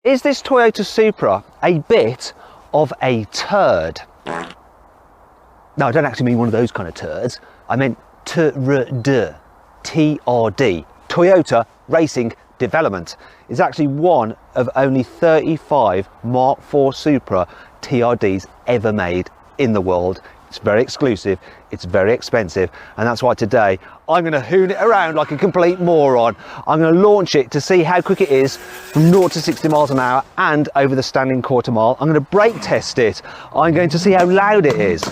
Is this Toyota Supra a bit of a turd? No, I don't actually mean one of those kind of turds. I meant TRD, TRD, Toyota Racing Development. It's actually one of only 35 Mark IV Supra TRDs ever made in the world. It's very exclusive, it's very expensive, and that's why today I'm going to hoon it around like a complete moron. I'm going to launch it to see how quick it is from 0 to 60 miles an hour and over the standing quarter mile. I'm going to brake test it. I'm going to see how loud it is.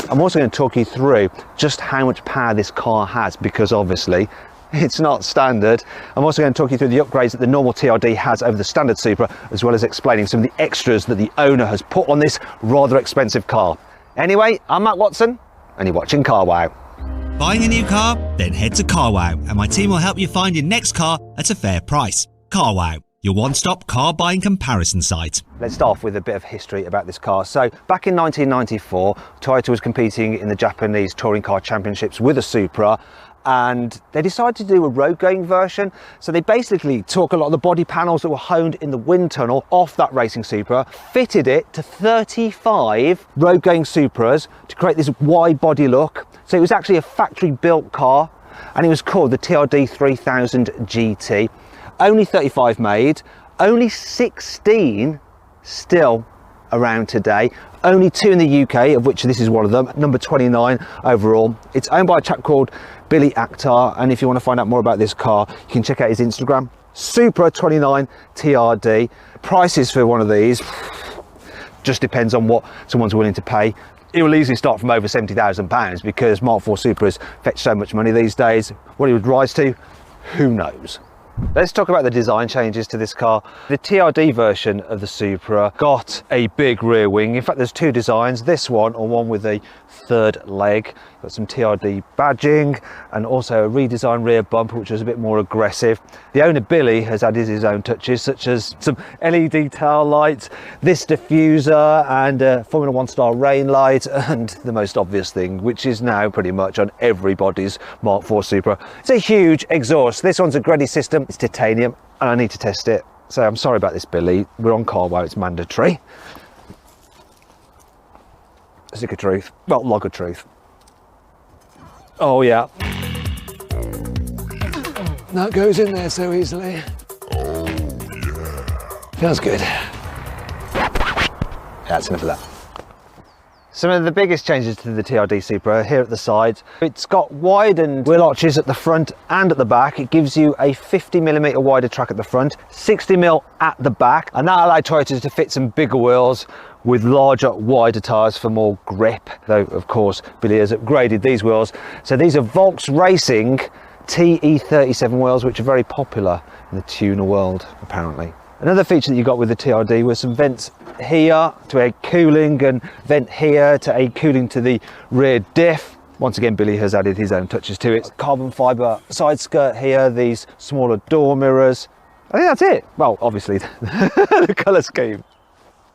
I'm also going to talk you through just how much power this car has, because obviously it's not standard. I'm also going to talk you through the upgrades that the normal TRD has over the standard Supra, as well as explaining some of the extras that the owner has put on this rather expensive car. Anyway, I'm Matt Watson, and you're watching Carwow. Buying a new car? Then head to Carwow, and my team will help you find your next car at a fair price. Carwow, your one-stop car buying comparison site. Let's start off with a bit of history about this car. So back in 1994, Toyota was competing in the Japanese Touring Car Championships with a Supra, and they decided to do a road going version. So they basically took a lot of the body panels that were honed in the wind tunnel off that racing Supra, fitted it to 35 road going Supras to create this wide body look. So it was actually a factory built car, and it was called the TRD 3000 GT. Only 35 made, only 16 still around today, only 2 in the UK, of which this is one of them, number 29 overall. It's owned by a chap called Billy Akhtar, and if you want to find out more about this car, you can check out his Instagram, Supra TRD. Prices for one of these just depends on what someone's willing to pay. It will easily start from over £70,000 because Mark IV Supras fetch so much money these days. What it would rise to, who knows? Let's talk about the design changes to this car. The TRD version of the Supra got a big rear wing. In fact, there's two designs, this one or one with a third leg. Got some TRD badging and also a redesigned rear bumper, which was a bit more aggressive. The owner, Billy, has added his own touches, such as some LED tail lights, this diffuser and a Formula 1 style rain light, and the most obvious thing, which is now pretty much on everybody's Mark IV Supra. It's a huge exhaust. This one's a Gredi system. It's titanium, and I need to test it. So I'm sorry about this, Billy. We're on Carwow, it's mandatory. Stick of truth. Well, log of truth. Oh yeah. That goes in there so easily. Oh yeah. Feels good. Yeah, that's enough of that. Some of the biggest changes to the TRD Supra are here at the sides. It's got widened wheel arches at the front and at the back. It gives you a 50mm wider track at the front, 60mm at the back, and that allowed Toyota to fit some bigger wheels with larger, wider tyres for more grip. Though, of course, Billy has upgraded these wheels. So these are Volks Racing TE37 wheels, which are very popular in the tuner world, apparently. Another feature that you got with the TRD was some vents here to aid cooling and vent here to aid cooling to the rear diff. Once again, Billy has added his own touches to it. Carbon fibre side skirt here, these smaller door mirrors. I think that's it. Well, obviously the colour scheme.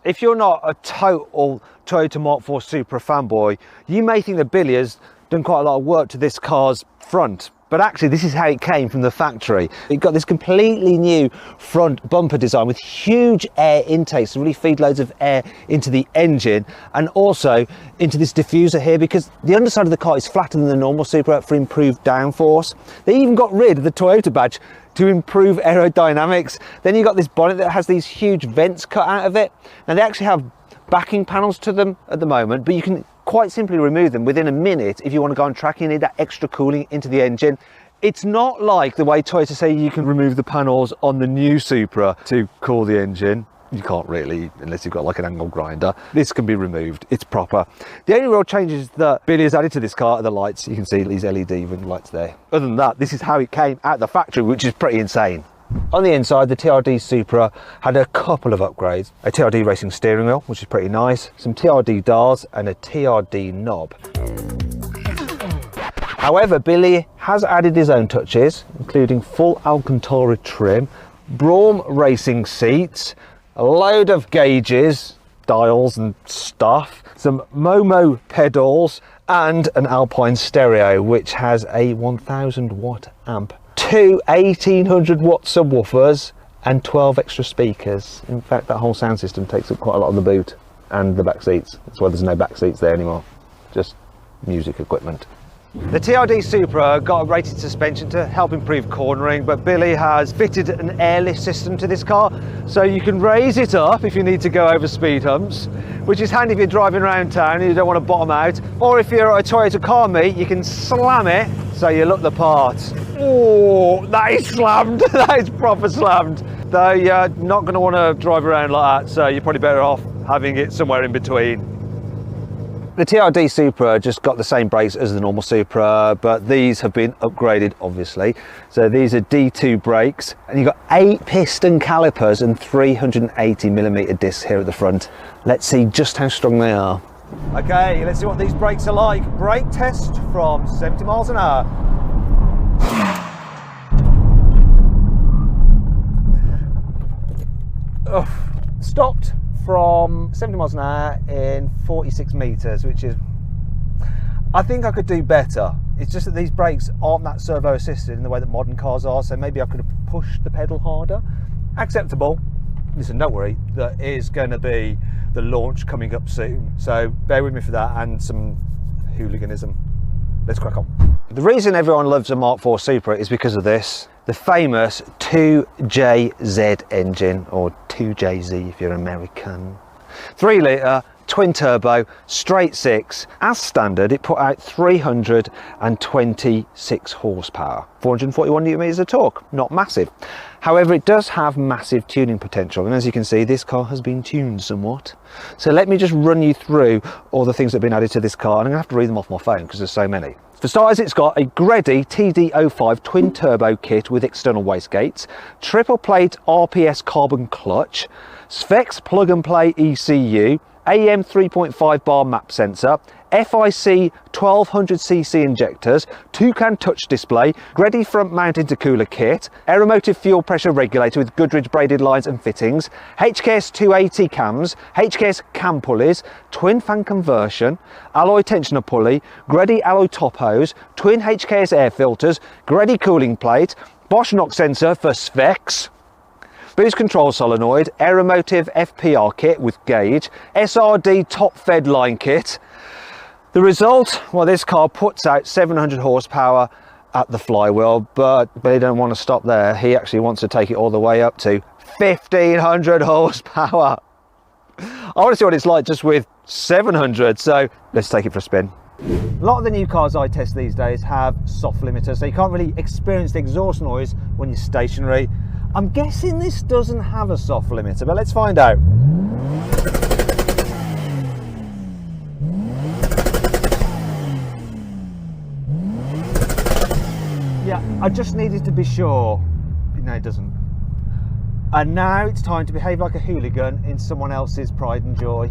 If you're not a total Toyota Mark IV Supra fanboy, you may think that Billy has done quite a lot of work to this car's front. But actually, this is how it came from the factory. It got this completely new front bumper design with huge air intakes to really feed loads of air into the engine and also into this diffuser here, because the underside of the car is flatter than the normal Supra for improved downforce. They even got rid of the Toyota badge to improve aerodynamics. Then you got this bonnet that has these huge vents cut out of it. Now they actually have backing panels to them at the moment, but you can quite simply remove them within a minute if you want to go on track. You need that extra cooling into the engine. It's not like the way Toyota say you can remove the panels on the new Supra to cool the engine. You can't really, unless you've got like an angle grinder. This can be removed, it's proper. The only real changes that Billy has added to this car are the lights. You can see these LED ring lights there. Other than that, this is how it came out the factory, which is pretty insane. On the inside, the TRD Supra had a couple of upgrades. A TRD racing steering wheel, which is pretty nice, some TRD dials and a TRD knob. However, Billy has added his own touches, including full Alcantara trim, Brougham racing seats, a load of gauges, dials and stuff, some Momo pedals and an Alpine stereo, which has a 1000 watt amp, two 1800 watt subwoofers and 12 extra speakers. In fact, that whole sound system takes up quite a lot of the boot and the back seats. That's why there's no back seats there anymore, just music equipment. The TRD Supra got a rated suspension to help improve cornering, but Billy has fitted an airlift system to this car, so you can raise it up if you need to go over speed humps, which is handy if you're driving around town and you don't want to bottom out, or if you're at a Toyota car meet, you can slam it so you look the part. Oh, that is slammed. That is proper slammed. Though you're not going to want to drive around like that, so you're probably better off having it somewhere in between. The TRD Supra just got the same brakes as the normal Supra, but these have been upgraded, obviously. So these are D2 brakes, and you've got 8 piston calipers and 380mm discs here at the front. Let's see just how strong they are. Okay, let's see what these brakes are like. Brake test from 70 miles an hour. Oh, stopped from 70 miles an hour in 46 meters, which is, I think I could do better. It's just that these brakes aren't that servo assisted in the way that modern cars are, so maybe I could have pushed the pedal harder. Acceptable. Listen, don't worry, there is going to be the launch coming up soon, so bear with me for that and some hooliganism. Let's crack on. The reason everyone loves a Mark IV Supra is because of this, the famous 2JZ engine, or 2JZ if you're American. 3 litre, twin turbo, straight 6. As standard, it put out 326 horsepower, 441 newton meters of torque, not massive. However, it does have massive tuning potential, and as you can see, this car has been tuned somewhat. So let me just run you through all the things that have been added to this car, and I'm gonna have to read them off my phone because there's so many. For starters, it's got a Greddy TD05 twin turbo kit with external wastegates, triple plate RPS carbon clutch, Sphex plug and play ECU, AM 3.5 bar map sensor, FIC 1200cc injectors, toucan touch display, Greddy front mount intercooler kit, aeromotive fuel pressure regulator with Goodrich braided lines and fittings, HKS 280 cams, HKS cam pulleys, twin fan conversion, alloy tensioner pulley, Greddy alloy top hose, twin HKS air filters, Greddy cooling plate, Bosch knock sensor for Sphex, boost control solenoid, aeromotive FPR kit with gauge, SRD top fed line kit. The result, well, this car puts out 700 horsepower at the flywheel, but they don't want to stop there. He actually wants to take it all the way up to 1500 horsepower. I want to see what it's like just with 700, so let's take it for a spin. A lot of the new cars I test these days have soft limiters, so you can't really experience the exhaust noise when you're stationary. I'm guessing this doesn't have a soft limiter, but let's find out. Yeah, I just needed to be sure. No, it doesn't. And now it's time to behave like a hooligan in someone else's pride and joy.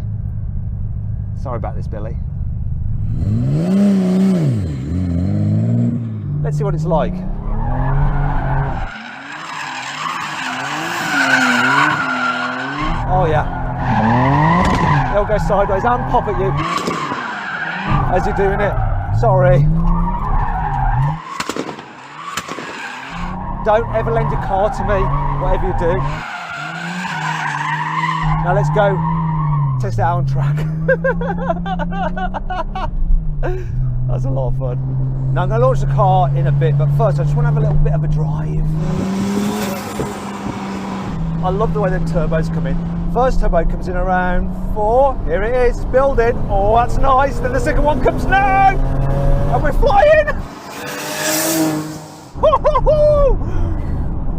Sorry about this, Billy. Let's see what it's like. Oh yeah. They'll go sideways and pop at you as you're doing it. Sorry. Don't ever lend your car to me, whatever you do. Now let's go test it out on track. That's a lot of fun. Now I'm going to launch the car in a bit, but first I just want to have a little bit of a drive. I love the way the turbos come in. First turbo comes in around 4. Here it is, building. Oh, that's nice. Then the second one comes now, and we're flying.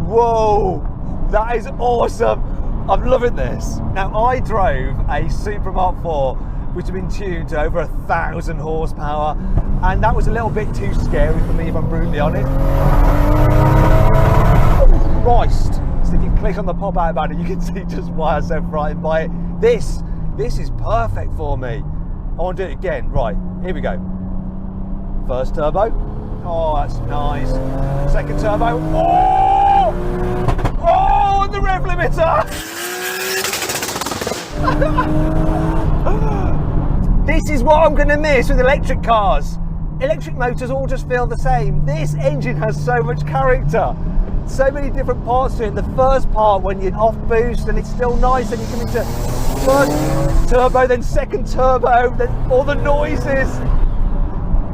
Whoa, that is awesome. I'm loving this. Now, I drove a Supra Mark IV, which had been tuned to over 1,000 horsepower, and that was a little bit too scary for me, if I'm brutally honest. Christ. So if you click on the pop-out banner, you can see just why I'm so frightened by it. This is perfect for me. I want to do it again. Right, here we go. First turbo. Oh, that's nice. Second turbo. Oh! Oh, and the rev limiter! This is what I'm going to miss with electric cars. Electric motors all just feel the same. This engine has so much character. so many different parts to it. The first part when you're off boost and it's still nice, and you come into first turbo, then second turbo, then all the noises.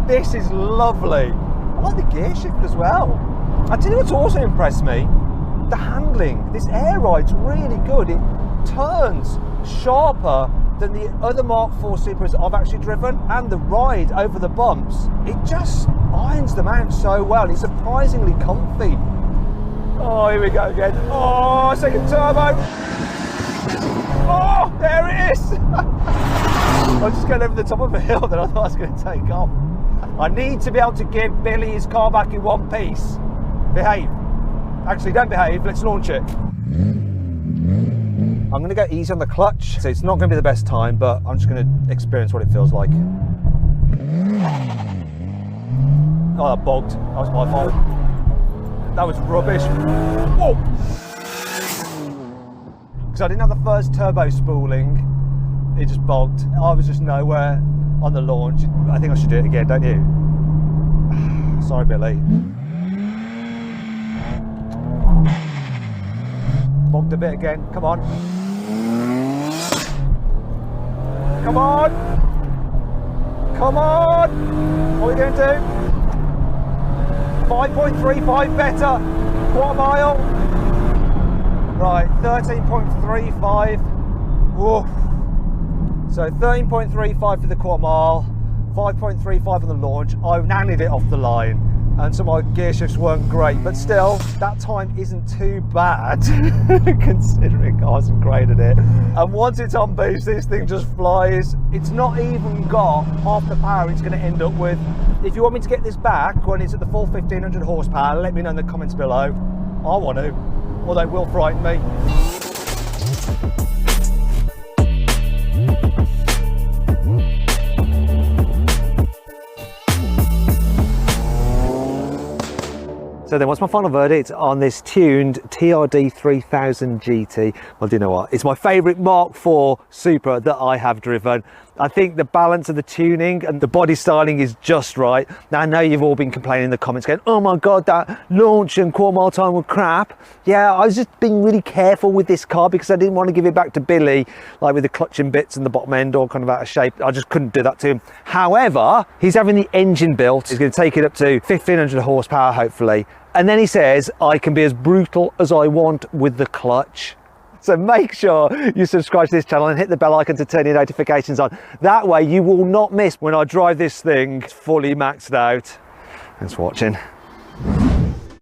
This is lovely. I like the gear shift as well. I tell you what's also impressed me, the handling. This air ride's really good. It turns sharper than the other Mark IV Supras I've actually driven, and the ride over the bumps, it just irons them out so well. It's surprisingly comfy. Oh, here we go again. Oh, second turbo. Oh, there it is. I was just going over the top of a hill that I thought I was going to take off. I need to be able to give Billy his car back in one piece. Behave. Actually, don't behave. Let's launch it. I'm going to go easy on the clutch, so it's not going to be the best time, but I'm just going to experience what it feels like. Oh, that bogged. That was my fault. That was rubbish. Whoa! Because I didn't have the first turbo spooling, it just bogged. I was just nowhere on the launch. I think I should do it again, don't you? Sorry, Billy. Bogged a bit again. Come on. Come on. Come on. What are we going to do? 5.35 better. Quarter mile. Right, 13.35. Woof. So 13.35 for the quarter mile, 5.35 on the launch. I nannied it off the line, and so my gear shifts weren't great, but still, that time isn't too bad considering I wasn't great at it. And once it's on boost, this thing just flies. It's not even got half the power it's going to end up with. If you want me to get this back when it's at the full 1500 horsepower, let me know in the comments below. I want to, although it will frighten me. So then, what's my final verdict on this tuned TRD 3000 GT? Well, do you know what? It's my favourite Mark IV Supra that I have driven. I think the balance of the tuning and the body styling is just right. Now, I know you've all been complaining in the comments going, oh my God, that launch and quarter mile time were crap. Yeah, I was just being really careful with this car because I didn't want to give it back to Billy, like with the clutching bits and the bottom end all kind of out of shape. I just couldn't do that to him. However, he's having the engine built. He's going to take it up to 1500 horsepower, hopefully. And then he says, I can be as brutal as I want with the clutch. So make sure you subscribe to this channel and hit the bell icon to turn your notifications on. That way you will not miss when I drive this thing fully maxed out. Thanks for watching.